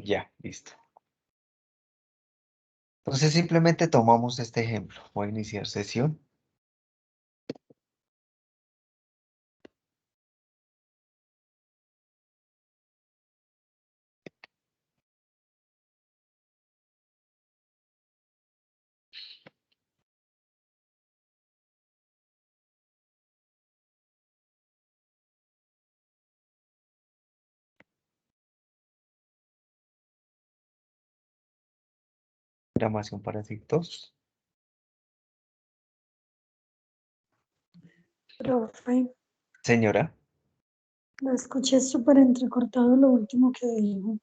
Ya, listo. Entonces simplemente tomamos este ejemplo. Voy a iniciar sesión. Programación para TikToks. Profe, Señora, lo escuché súper entrecortado lo último que dijo.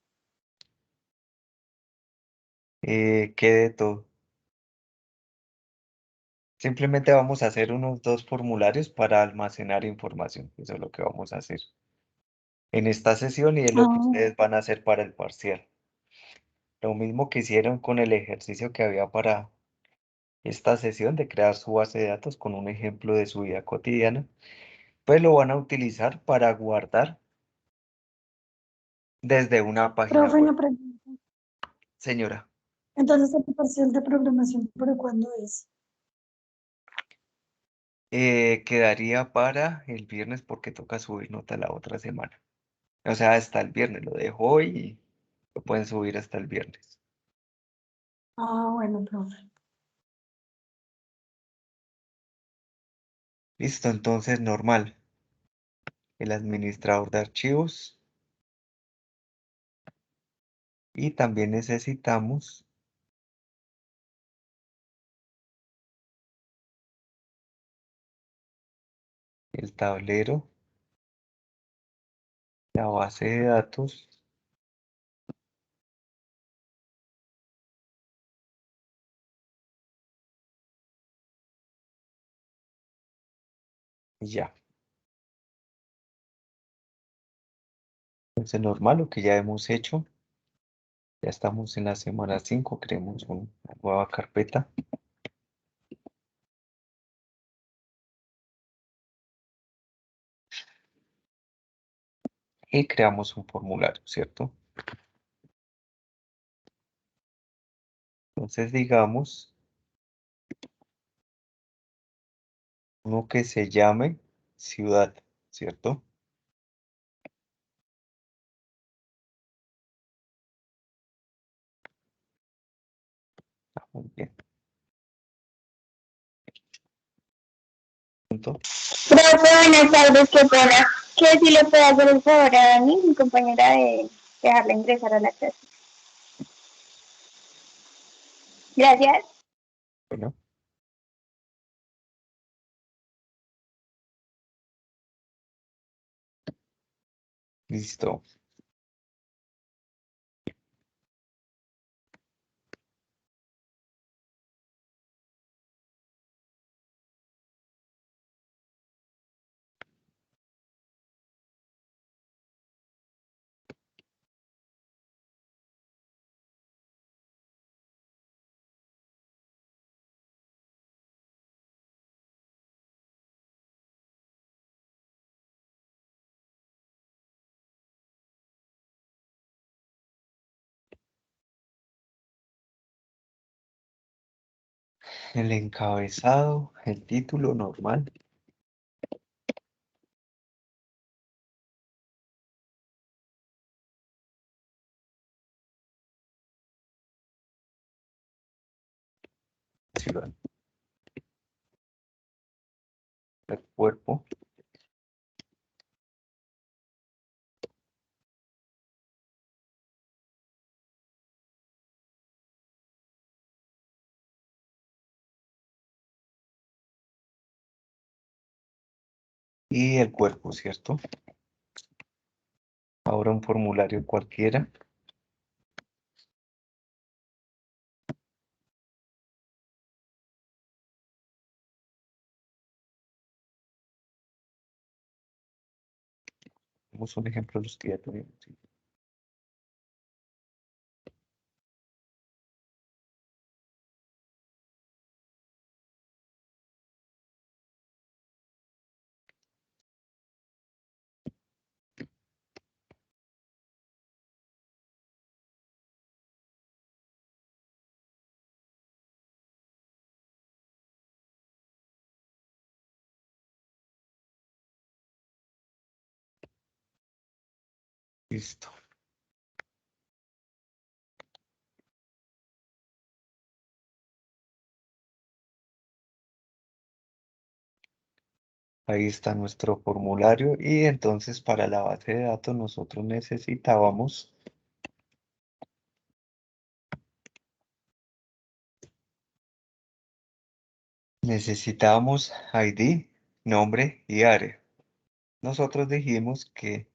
¿qué de todo? Simplemente vamos a hacer unos dos formularios para almacenar información. Eso es lo que vamos a hacer en esta sesión y es lo que Ah, ustedes van a hacer para el parcial. Lo mismo que hicieron con el ejercicio que había para esta sesión de crear su base de datos con un ejemplo de su vida cotidiana, pues lo van a utilizar para guardar desde una página profe, web. una pregunta. Señora, Entonces, el parcial de programación, ¿para cuándo es? quedaría para el viernes porque toca subir nota la otra semana. O sea, hasta el viernes lo dejo hoy y lo pueden subir hasta el viernes. Ah, bueno, profe. Listo, entonces normal. El administrador de archivos y también necesitamos el tablero, la base de datos y ya. Entonces normal, lo que ya hemos hecho. Ya estamos en la semana 5, creemos una nueva carpeta y creamos un formulario, ¿cierto? Entonces digamos uno que se llame ciudad, ¿cierto? Muy bien. Punto. Profe, buenas tardes, qué pena. Que si le puede hacer el favor a Dani, mi compañera, de dejarla ingresar a la clase. Gracias. Bueno, listo. El encabezado, el título normal. Ciudad, el cuerpo y el cuerpo, ¿cierto? Ahora un formulario cualquiera. Vamos un ejemplo de los que ya tuvimos. ¿Sí? Listo. Ahí está nuestro formulario y entonces para la base de datos nosotros necesitamos ID, nombre y área. Nosotros dijimos que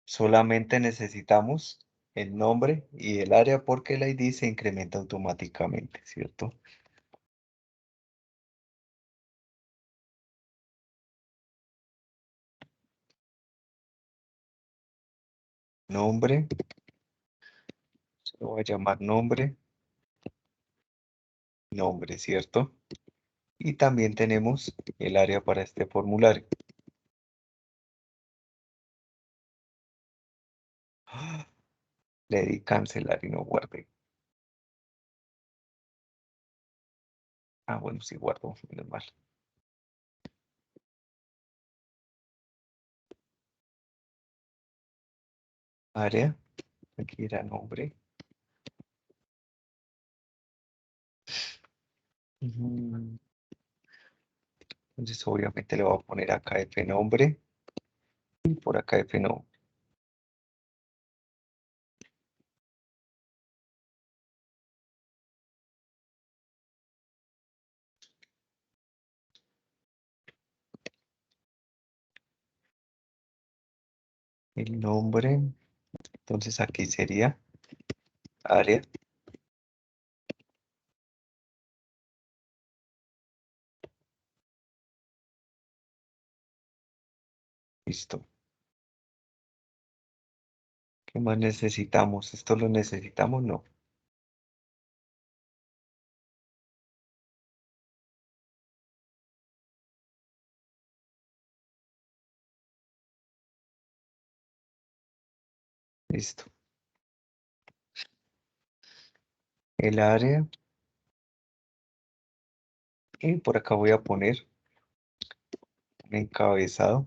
solamente necesitamos el nombre y el área porque el ID se incrementa automáticamente, ¿cierto? Nombre, se lo voy a llamar nombre, nombre, ¿cierto? Y también tenemos el área para este formulario. ¡Ah! Le di cancelar y no guardé. Ah, bueno, sí guardo, menos mal. Área, aquí era nombre. Ujú. Entonces obviamente le voy a poner acá F nombre y por acá F nombre. El nombre, entonces aquí sería área. Listo. ¿Qué más necesitamos? ¿Esto lo necesitamos? No. Listo. El área. Y por acá voy a poner un encabezado.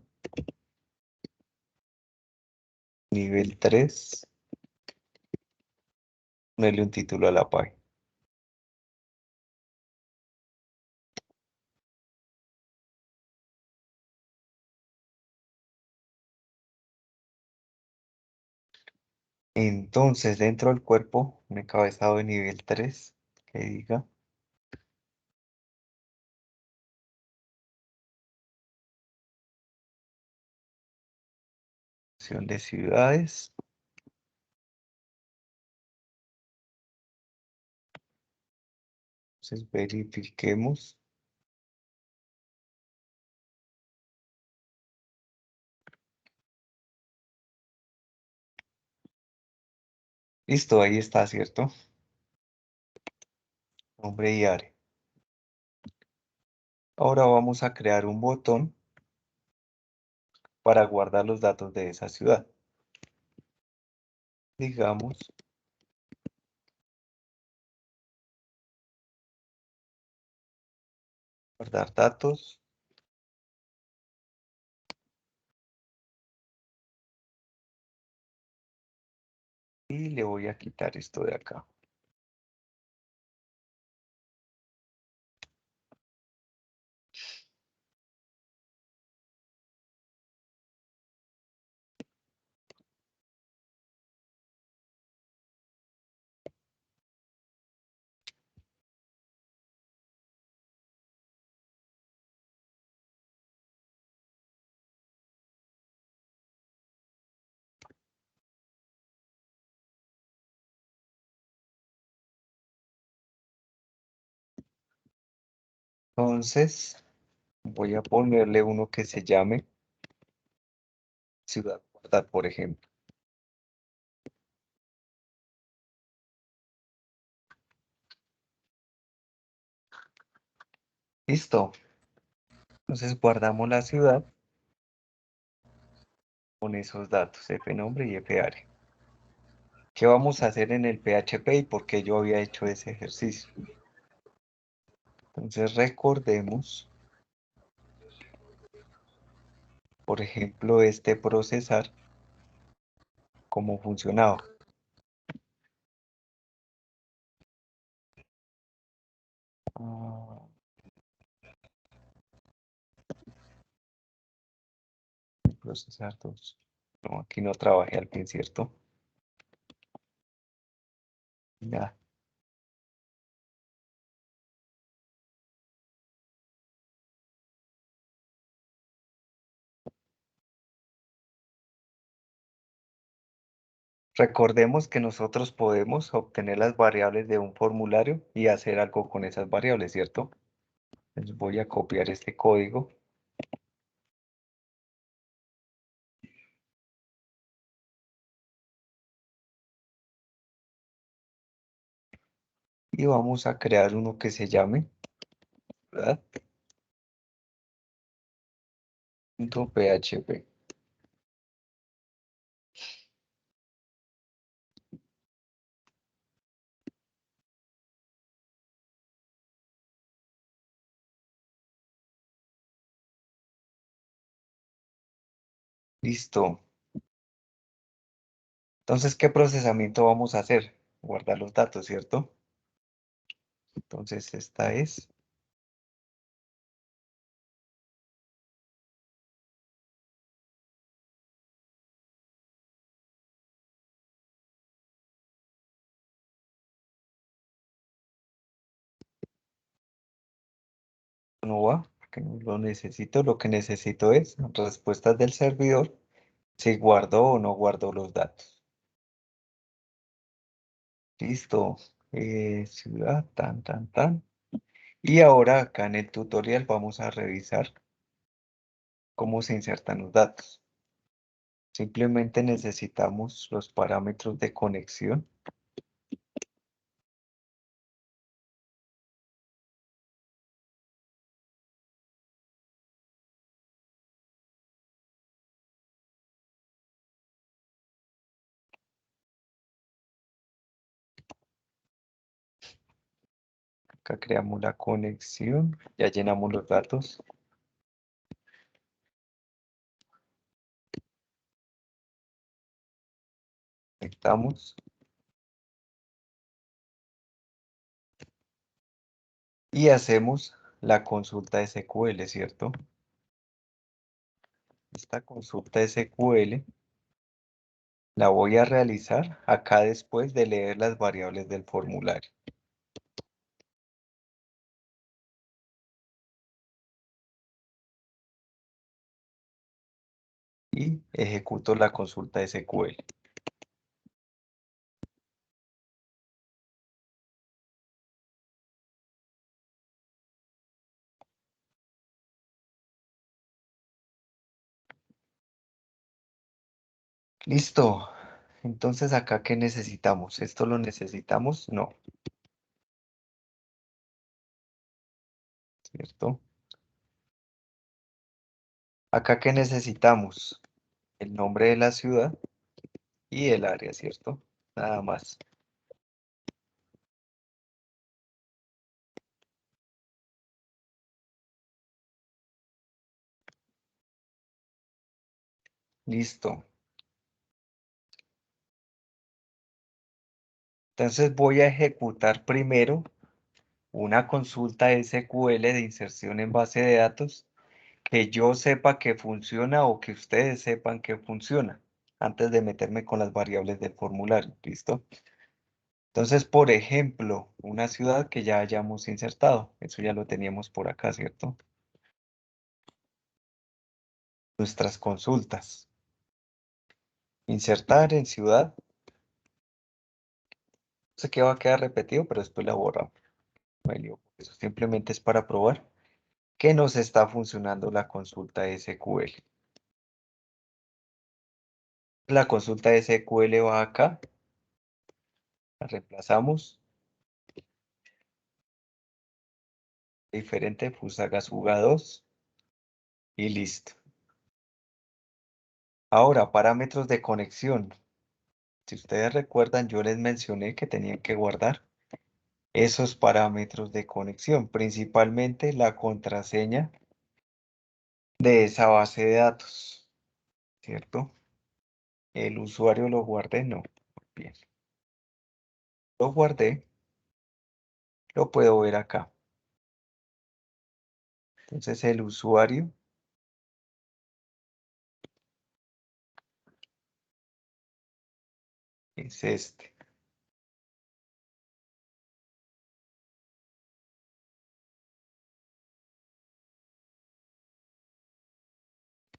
Nivel 3. Ponerle un título a la página. Entonces, dentro del cuerpo, un encabezado de nivel 3 que diga opción de ciudades. Entonces, verifiquemos. Listo, ahí está, ¿cierto? Nombre y área. Ahora vamos a crear un botón para guardar los datos de esa ciudad. Digamos, guardar datos. Y le voy a quitar esto de acá. Entonces, voy a ponerle uno que se llame ciudad guardar, por ejemplo. Listo. Entonces guardamos la ciudad con esos datos, F nombre y F área. ¿Qué vamos a hacer en el PHP y por qué yo había hecho ese ejercicio? Entonces recordemos, por ejemplo, este procesar cómo funcionaba. Ah, procesar todos. No, aquí no trabajé al fin, ¿cierto? Ya. Recordemos que nosotros podemos obtener las variables de un formulario y hacer algo con esas variables, ¿cierto? Entonces voy a copiar este código y vamos a crear uno que se llame, ¿verdad? .php. Listo. Entonces, ¿qué procesamiento vamos a hacer? Guardar los datos, ¿cierto? Entonces, esta es no va, porque no lo necesito. Lo que necesito es respuestas del servidor, si guardó o no guardó los datos. Listo. Ciudad, tan. Y ahora acá en el tutorial vamos a revisar cómo se insertan los datos. Simplemente necesitamos los parámetros de conexión. Acá creamos la conexión, ya llenamos los datos, conectamos y hacemos la consulta SQL, ¿cierto? Esta consulta SQL la voy a realizar acá después de leer las variables del formulario. Y ejecuto la consulta SQL. Listo. Entonces acá, ¿qué necesitamos? ¿Esto lo necesitamos? No, ¿cierto? Acá, ¿qué necesitamos? El nombre de la ciudad y el área, ¿cierto? Nada más. Listo. Entonces voy a ejecutar primero una consulta SQL de inserción en base de datos que yo sepa que funciona o que ustedes sepan que funciona antes de meterme con las variables del formulario. ¿Listo? Entonces, por ejemplo, una ciudad que ya hayamos insertado. Eso ya lo teníamos por acá, ¿cierto? Nuestras consultas. Insertar en ciudad. Sé que va a quedar repetido, pero después la borramos. No hay lío con eso simplemente es para probar que nos está funcionando la consulta SQL. La consulta SQL va acá. La reemplazamos. Diferente, Fusagasugá 2. Y listo. Ahora, parámetros de conexión. Si ustedes recuerdan, yo les mencioné que tenían que guardar esos parámetros de conexión, principalmente la contraseña de esa base de datos, ¿cierto? El usuario lo guardé, no. Bien. Lo guardé, lo puedo ver acá. Entonces el usuario es este.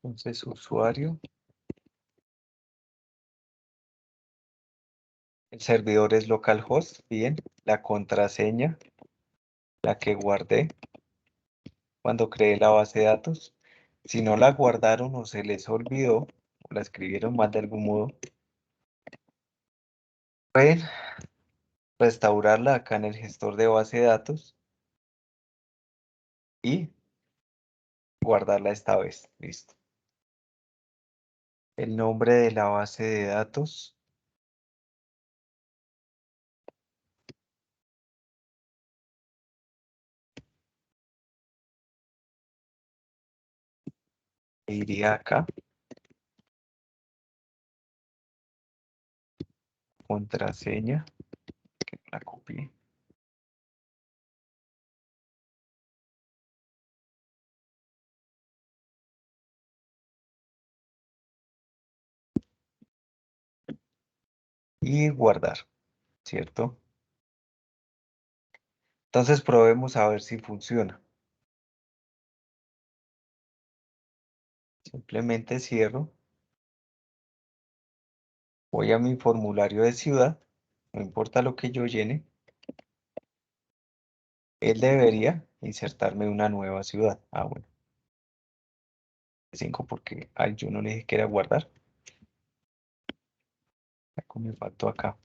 Entonces usuario, el servidor es localhost, bien. La contraseña, la que guardé cuando creé la base de datos. Si no la guardaron o se les olvidó, o la escribieron mal de algún modo, pueden restaurarla acá en el gestor de base de datos y guardarla esta vez. Listo. El nombre de la base de datos iría acá. Contraseña, que no la copié. Y guardar, ¿cierto? Entonces probemos a ver si funciona. Simplemente cierro. Voy a mi formulario de ciudad. No importa lo que yo llene. Él debería insertarme una nueva ciudad. Ah, bueno. 5 porque ay, yo no le dije que era guardar. Algo me faltó acá.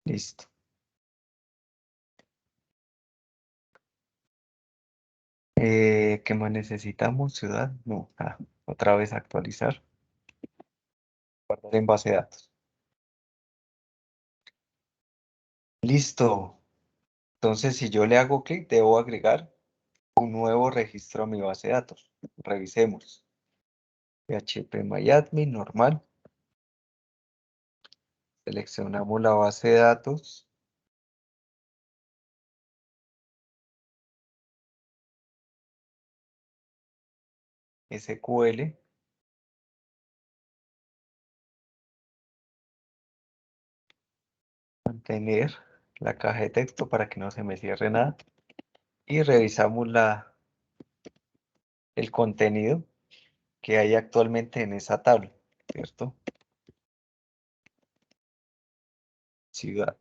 Listo. ¿Qué más necesitamos? Ciudad. No. Otra vez actualizar. Guardar en base de datos. Listo. Entonces, si yo le hago clic, debo agregar un nuevo registro a mi base de datos. Revisemos. phpMyAdmin normal. Seleccionamos la base de datos. SQL. Mantener la caja de texto para que no se me cierre nada. Y revisamos el contenido que hay actualmente en esa tabla, ¿cierto? Ciudad.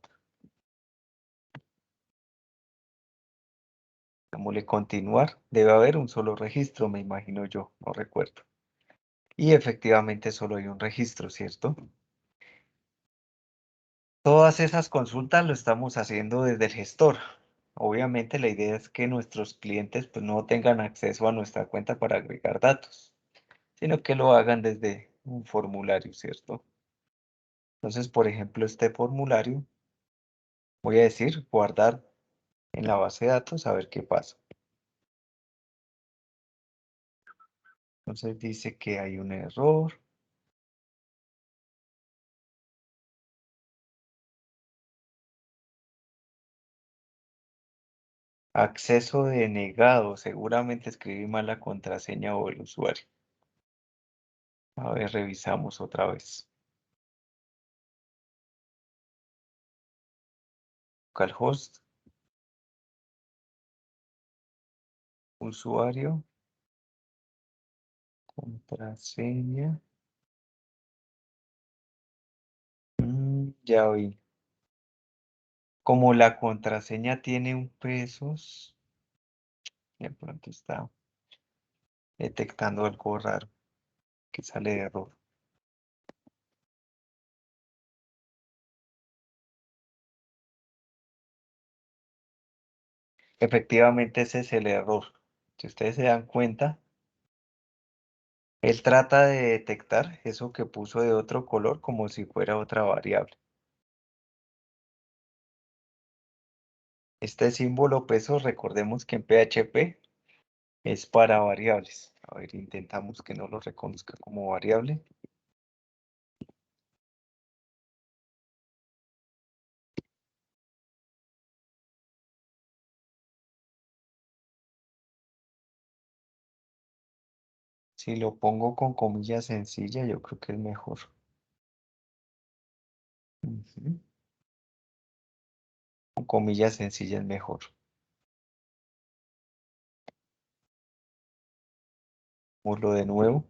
Dámosle continuar. Debe haber un solo registro, me imagino yo, no recuerdo. Y efectivamente solo hay un registro, ¿cierto? Todas esas consultas lo estamos haciendo desde el gestor. Obviamente la idea es que nuestros clientes pues, no tengan acceso a nuestra cuenta para agregar datos, sino que lo hagan desde un formulario, ¿cierto? Entonces, por ejemplo, este formulario, voy a decir guardar en la base de datos a ver qué pasa. Entonces dice que hay un error. Acceso denegado. Seguramente escribí mal la contraseña o el usuario. A ver, revisamos otra vez. Localhost, usuario, contraseña. Ya vi. Como la contraseña tiene un pesos, de pronto está detectando algo raro que sale de error. Efectivamente ese es el error. Si ustedes se dan cuenta, Él trata de detectar eso que puso de otro color como si fuera otra variable. Este símbolo peso, recordemos que en PHP es para variables. A ver, intentamos que no lo reconozca como variable. Si lo pongo con comilla sencilla, yo creo que es mejor. Ujú. Con comilla sencilla es mejor. Lo de nuevo.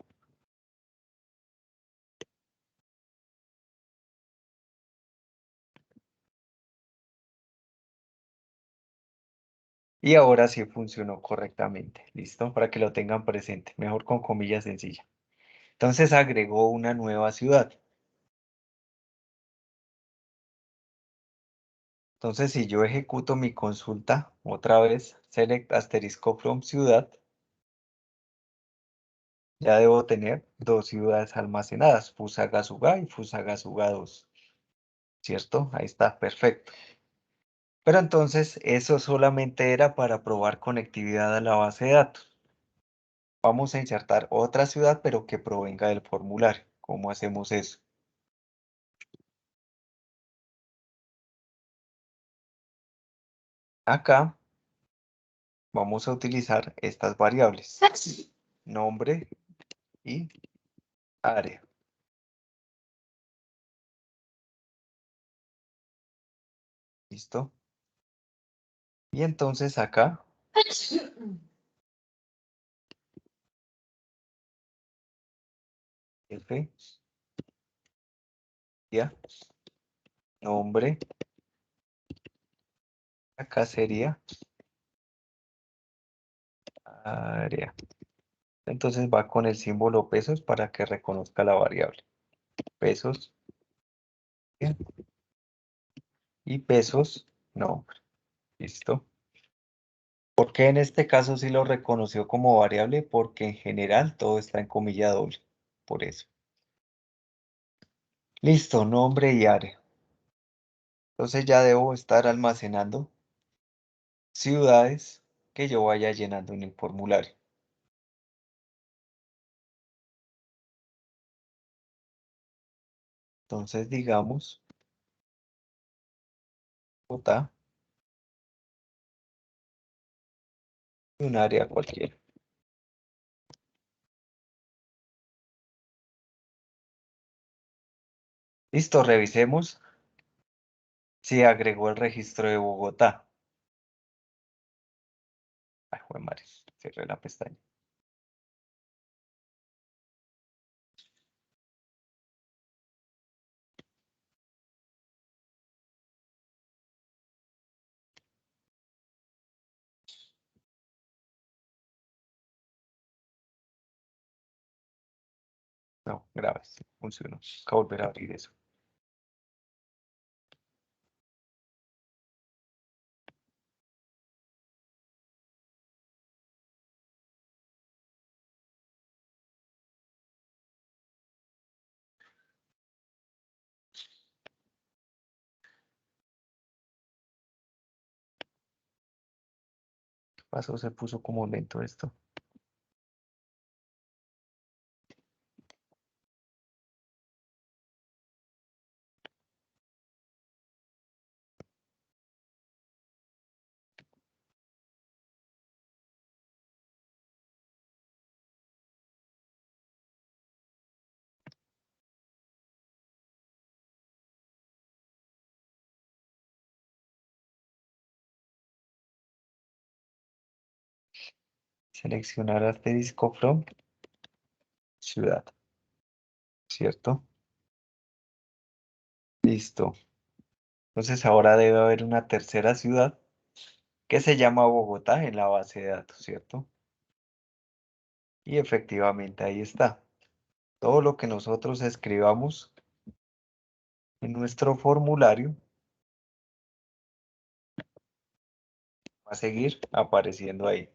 Y ahora sí funcionó correctamente. ¿Listo? Para que lo tengan presente. Mejor con comilla sencilla. Entonces agregó una nueva ciudad. Entonces, si yo ejecuto mi consulta, otra vez, select asterisco from ciudad, ya debo tener dos ciudades almacenadas, Fusagasugá y Fusagasugá 2, ¿cierto? Ahí está, perfecto. Pero entonces, eso solamente era para probar conectividad a la base de datos. Vamos a insertar otra ciudad, pero que provenga del formulario. ¿Cómo hacemos eso? Acá vamos a utilizar estas variables, nombre y área. ¿Listo? Y entonces acá, F, ya, nombre, acá sería área. Entonces va con el símbolo pesos para que reconozca la variable. Pesos, ¿ya? Y pesos, nombre. ¿Listo? ¿Por qué en este caso sí lo reconoció como variable? Porque en general todo está en comilla doble. Por eso. Listo, nombre y área. Entonces ya debo estar almacenando ciudades que yo vaya llenando en el formulario. Entonces digamos, Bogotá, y un área cualquiera. Listo, revisemos si agregó el registro de Bogotá. Ay, jue madre, cerré la pestaña. No, graves, funcionó. Acabo de volver a abrir eso. ¿Qué pasó? Se puso como lento esto. Seleccionar asterisco from ciudad, ¿cierto? Listo. Entonces ahora debe haber una tercera ciudad que se llama Bogotá en la base de datos, ¿cierto? Y efectivamente ahí está. Todo lo que nosotros escribamos en nuestro formulario va a seguir apareciendo ahí.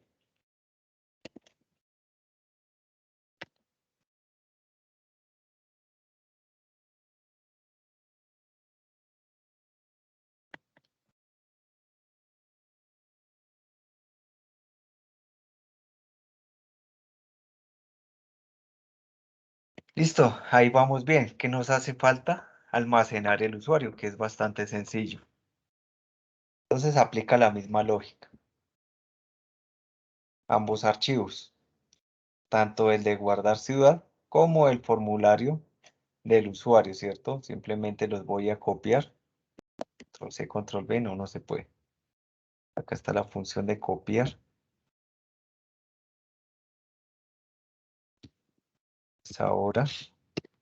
Listo, ahí vamos bien. ¿Qué nos hace falta? Almacenar el usuario, que es bastante sencillo. Entonces aplica la misma lógica. Ambos archivos, tanto el de guardar ciudad como el formulario del usuario, ¿cierto? Simplemente los voy a copiar. Control C, Control V, no se puede. Acá está la función de copiar. Pues ahora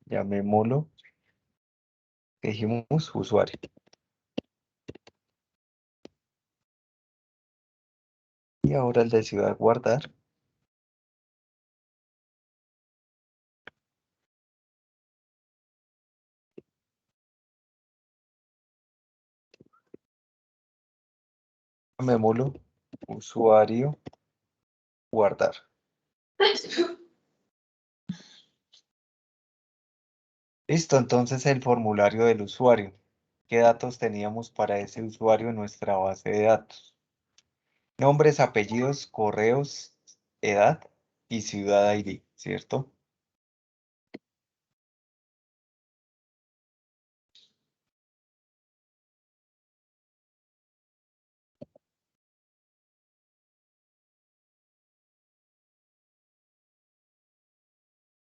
llamémoslo, dijimos usuario. Y ahora el de ciudad guardar. Llamémoslo usuario guardar. Listo, entonces el formulario del usuario. ¿Qué datos teníamos para ese usuario en nuestra base de datos? Nombres, apellidos, correos, edad y ciudad ID, ¿cierto?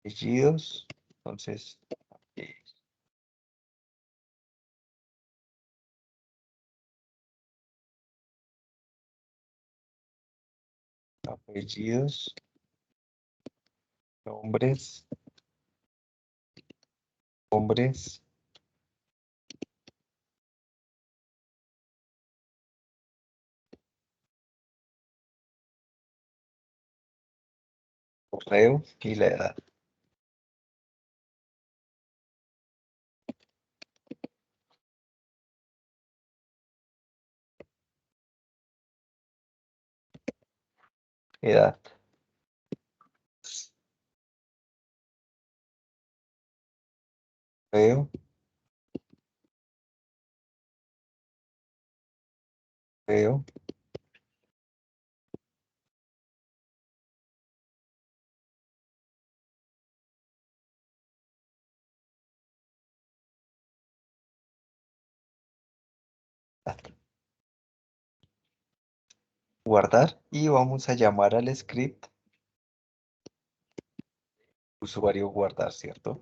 Apellidos, entonces, apellidos, nombres, nombres, correo y la edad. Edad, correo, correo, edad. Guardar y vamos a llamar al script usuario guardar, ¿cierto?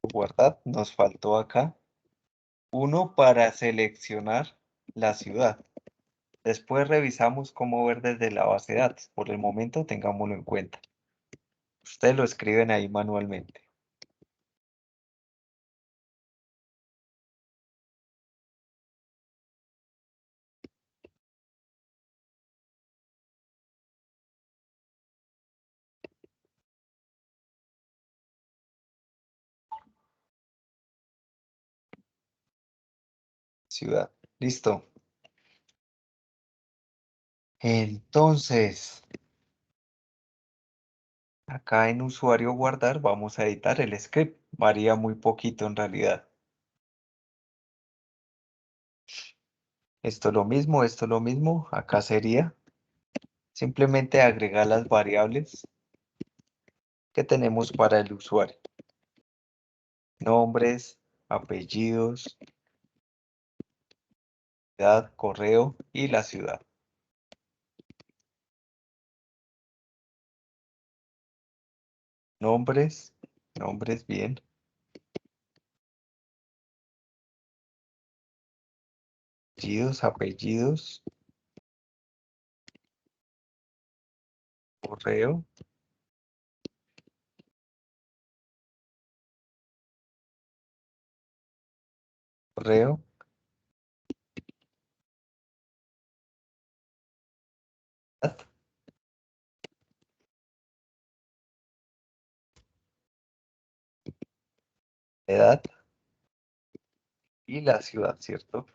Guardar, nos faltó acá uno para seleccionar la ciudad. Después revisamos cómo ver desde la base de datos. Por el momento tengámoslo en cuenta. Ustedes lo escriben ahí manualmente. Ciudad. Listo. Entonces, acá en usuario guardar vamos a editar el script. Varía muy poquito en realidad. Esto es lo mismo. Acá sería simplemente agregar las variables que tenemos para el usuario. Nombres, apellidos, edad, correo y la ciudad. Nombres, nombres bien. Apellidos, apellidos, correo, correo, edad, edad y la ciudad, ¿cierto?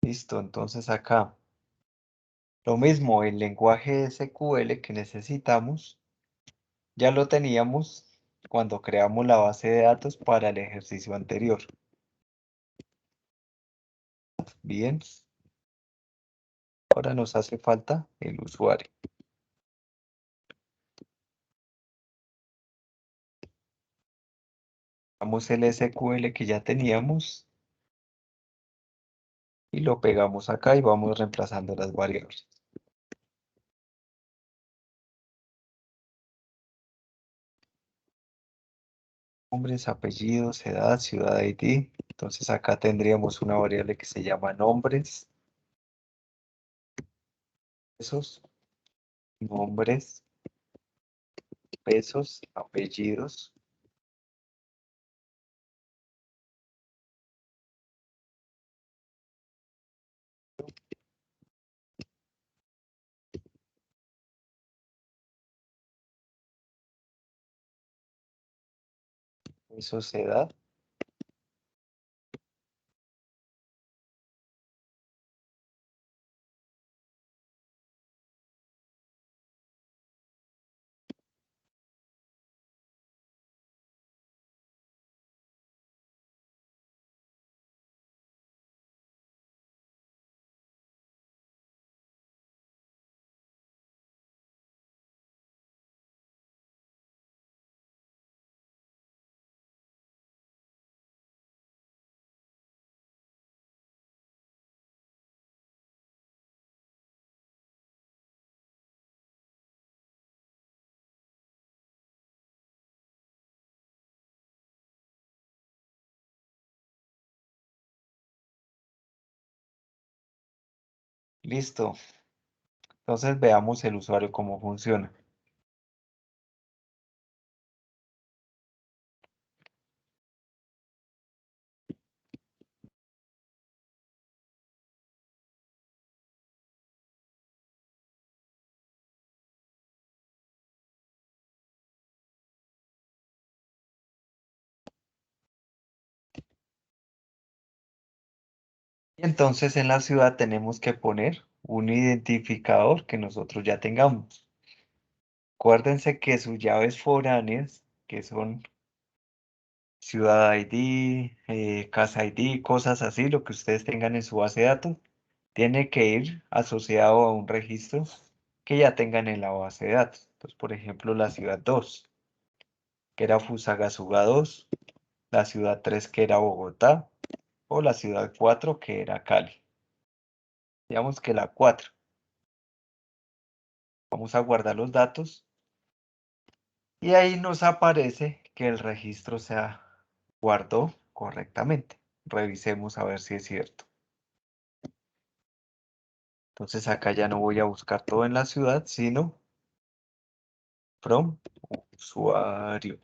Listo, entonces acá lo mismo, el lenguaje SQL que necesitamos, Ya lo teníamos cuando creamos la base de datos para el ejercicio anterior. Bien, ahora nos hace falta el usuario. Vamos el SQL que ya teníamos y lo pegamos acá y vamos reemplazando las variables. Nombres, apellidos, edad, ciudad ID. Entonces acá tendríamos una variable que se llama nombres, pesos, nombres, pesos, apellidos, pesos, edad. Listo. Entonces veamos el usuario cómo funciona. Y entonces en la ciudad tenemos que poner un identificador que nosotros ya tengamos. Acuérdense que sus llaves foráneas, que son ciudad ID, casa ID, cosas así, lo que ustedes tengan en su base de datos, tiene que ir asociado a un registro que ya tengan en la base de datos. Entonces, por ejemplo, la ciudad 2, que era Fusagasugá 2, la ciudad 3, que era Bogotá, o la ciudad 4, que era Cali. Digamos que la 4. Vamos a guardar los datos y ahí nos aparece que el registro se guardó correctamente. Revisemos a ver si es cierto. Entonces acá ya no voy a buscar todo en la ciudad, sino from usuario.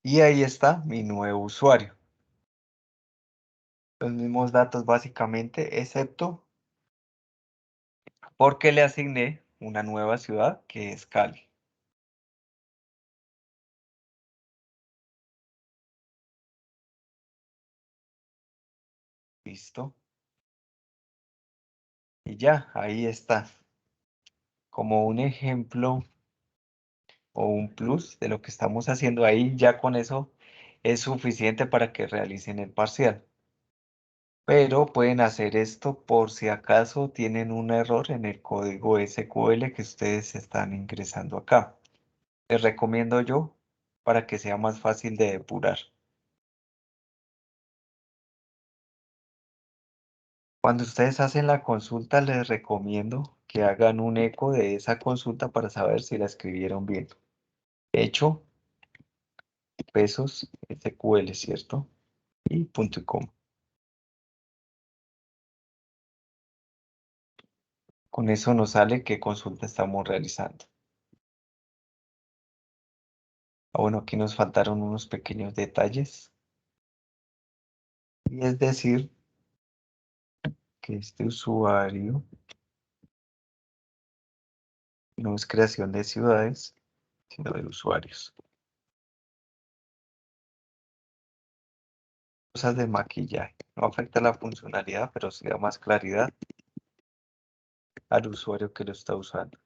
Y ahí está mi nuevo usuario. Los mismos datos básicamente, excepto porque le asigné una nueva ciudad que es Cali. Listo. Y ya, ahí está. Como un ejemplo o un plus de lo que estamos haciendo ahí, ya con eso es suficiente para que realicen el parcial. Pero pueden hacer esto por si acaso tienen un error en el código SQL que ustedes están ingresando acá. Les recomiendo yo para que sea más fácil de depurar. Cuando ustedes hacen la consulta, les recomiendo que hagan un eco de esa consulta para saber si la escribieron bien. Hecho, pesos, SQL, ¿cierto? Y punto y coma. Con eso nos sale qué consulta estamos realizando. Ah, bueno, aquí nos faltaron unos pequeños detalles. Y es decir, que este usuario no es creación de ciudades, sino de usuarios. Cosas de maquillaje. No afecta la funcionalidad, pero sí da más claridad al usuario que lo está usando.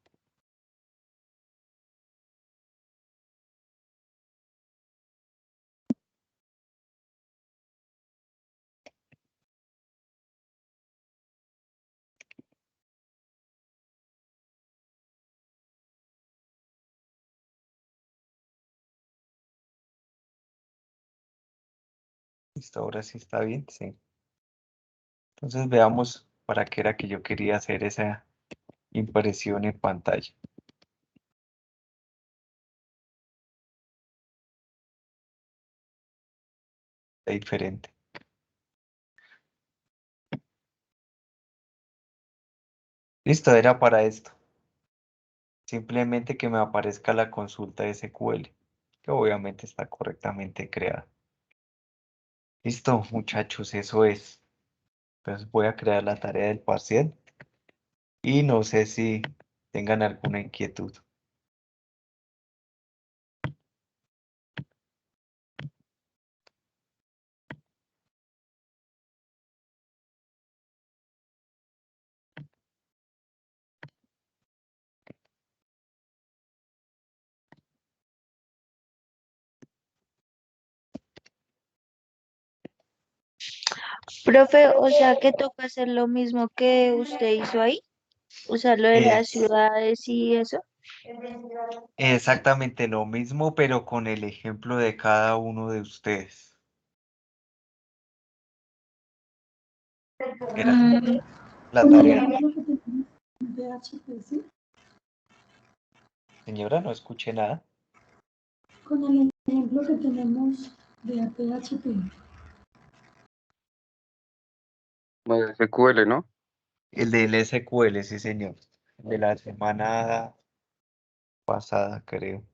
Listo, ahora sí está bien, sí. Entonces veamos para qué era que yo quería hacer esa impresión en pantalla. Está diferente. Listo, era para esto. Simplemente que me aparezca la consulta SQL, que obviamente está correctamente creada. Listo, muchachos, eso es. Entonces voy a crear la tarea del parcial y no sé si tengan alguna inquietud. Profe, o sea que toca hacer lo mismo que usted hizo ahí, usar lo de las Es ciudades y eso. exactamente lo mismo, pero con el ejemplo de cada uno de ustedes. Era Mm, la Con el tarea. ejemplo que tenemos en PHP, ¿sí? Señora, no escuché nada. Con el ejemplo que tenemos de PHP. SQL, ¿no? El del SQL, sí, señor. De la semana pasada, creo.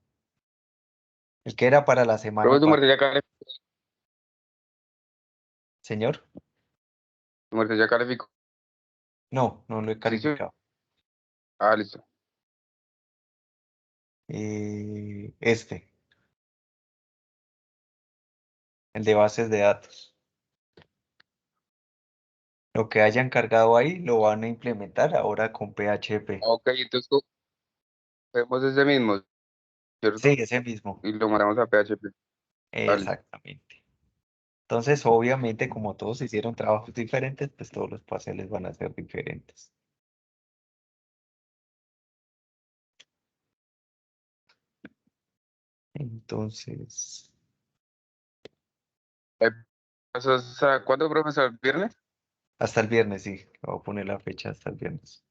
El que era para la semana Profe, pasada. Señor, su merced ya calificó. no, no lo he Sí, sí. calificado. Ah, listo. Este, el de bases de datos. Lo que hayan cargado ahí lo van a implementar ahora con PHP. Ok, entonces cogemos ese mismo, Sí, ¿cierto? ese mismo. Y lo mandamos a PHP. Vale. Exactamente. Entonces, obviamente, como todos hicieron trabajos diferentes, pues todos los parciales van a ser diferentes. Entonces, Eh, ¿Cuándo, profesor? ¿Viernes? hasta el viernes, sí. Voy a poner la fecha hasta el viernes.